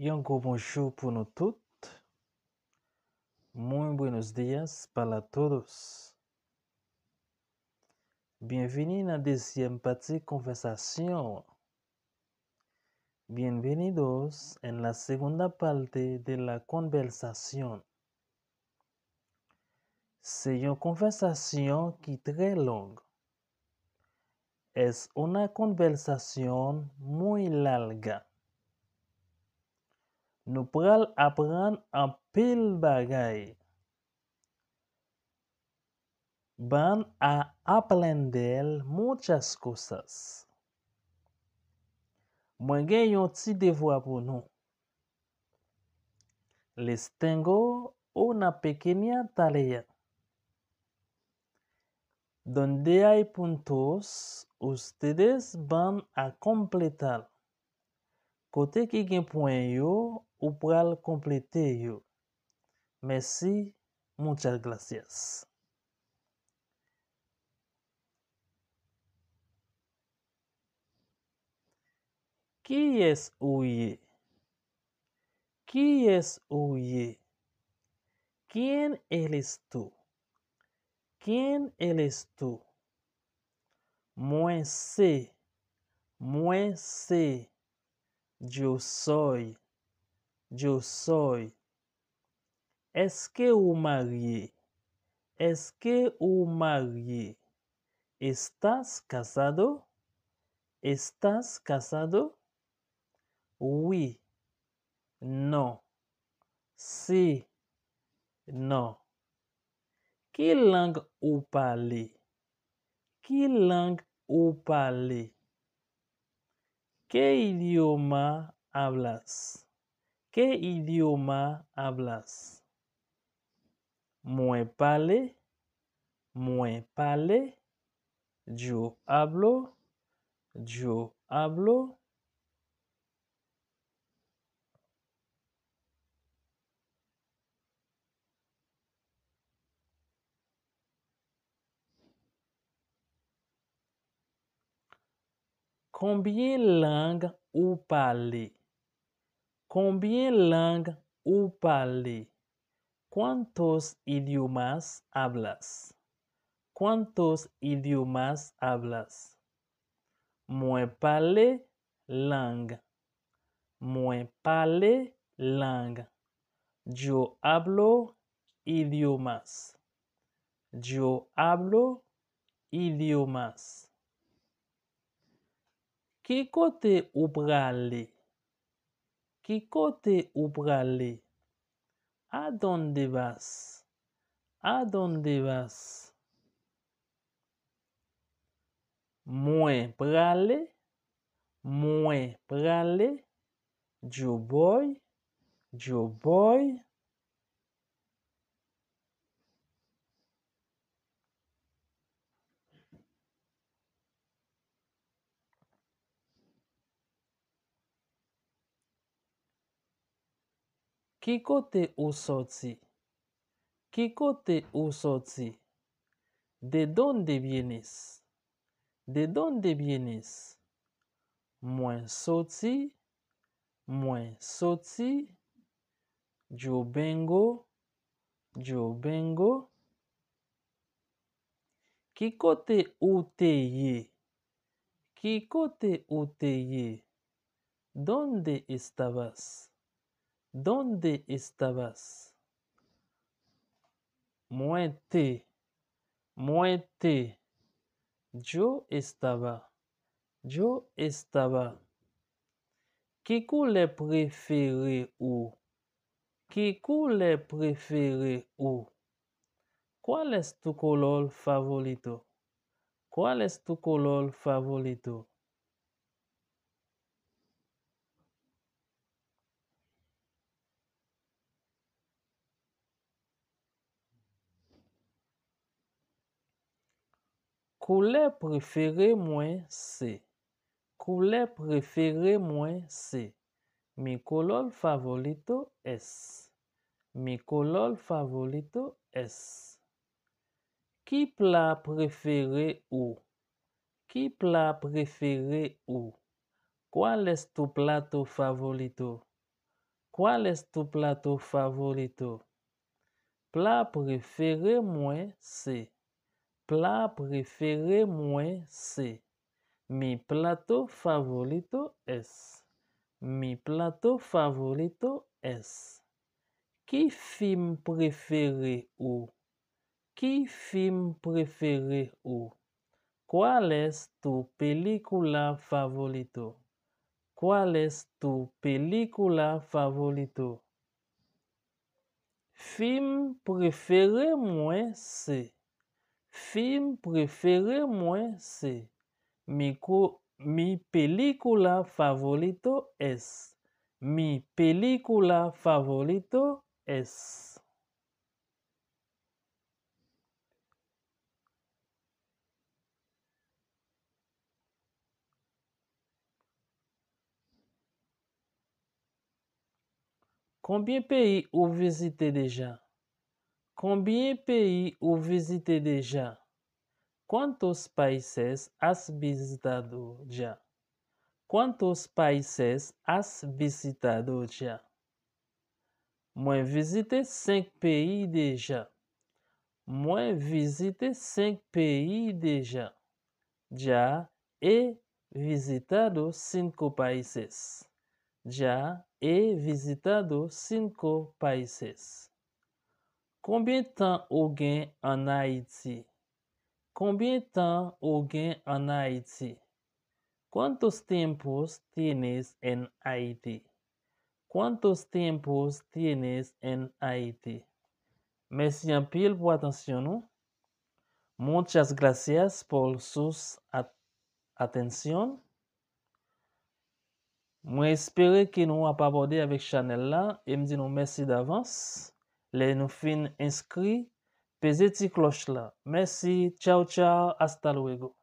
Un gros bonjour pour nous toutes. Muy buenos días para todos. Bienvenue dans la deuxième partie conversation. Bienvenidos en la segunda parte de la conversación. C'est une conversation qui est très longue. Es una conversación muy larga. Nous pral apprendre un pile bagay. Van a aprender muchas cosas. Mwen gen yon ti devoir pour nous. Les tengo una pequeña tarea. Donde hay puntos, ustedes van a completar. Kote ki gen point yo, ou pral complete yo. Merci, muchas gracias. Qui es Ouye? Qui es Ouye? ¿Quién eres tú? ¿Quién eres tú? Moi sé. Moi sé. Yo soy. Yo soy. Est-ce que vous marié? Est-ce que vous marié? ¿Estás casado? ¿Estás casado? Oui. Non. Si. Non. Quelle langue vous parlez? Quelle langue vous parlez? ¿Qué idioma hablas? ¿Qué idioma hablas? Moi parle. Moi parle. Yo hablo. Yo hablo. Combien langues vous parlez? Combien langues vous parlez? ¿Cuántos idiomas hablas? ¿Cuántos idiomas hablas? Moi parle langue. Moi parle langue. Yo hablo idiomas. Yo hablo idiomas. Qui côté ou prale? Qui côté ou prale? ¿A dónde vas? ¿A dónde vas? Moi prale. Moi prale. Yo voy. Yo voy. Qui côté ou sorti? Qui côté ou sorti? ¿De dónde vienes? ¿De dónde vienes? Moi sorti. Moi sorti. Yo vengo. Yo vengo. Qui côté ou te ye? Qui côté ou te ye? ¿Dónde estabas? ¿Dónde estabas? Muerte. Muerte. Yo estaba. Yo estaba. ¿Qué couleur préférée ou? ¿Qué couleur préférée ou? ¿Cuál es tu color favorito? ¿Cuál es tu color favorito? Couleur préférée moi c'est. Couleur préférée moi c'est. Mi color favorito es. Mi color favorito es. Qui plat préféré ou? Qui plat préféré ou? ¿Cuál es tu plato favorito? ¿Cuál es tu plato favorito? Plat préféré moi c'est. Plat préféré moi c'est. Mi plato favorito es. Mi plato favorito es. Qui film préféré ou? Qui film préféré ou? ¿Cuál es tu película favorito? ¿Cuál es tu película favorito? Film préféré moi c'est. Film préféré moi c'est. Mi película favorito es. Mi película favorito es. Combien de pays vous visitez déjà? Combien de pays vous visitez déjà? ¿Cuántos países has visitado ya? ¿Cuántos países has visitado ya? Moi visité 5 pays déjà. Moi visité 5 pays déjà. Ya he visitado 5 países. Ya he visitado 5 países. Combien de temps vous gain en Haïti? Combien de temps vous gain en Haïti? ¿Cuántos tiempos tienes en Haití? ¿Cuántos tiempos tienes en Haití? Merci en pile pour attention nous. Muchas gracias por sus atención. Moi espérer que nous avons abordé avec Chanel là et me dit nous merci d'avance. Les nous fin inscrits, pesez ti cloche là. Merci, ciao ciao, hasta luego.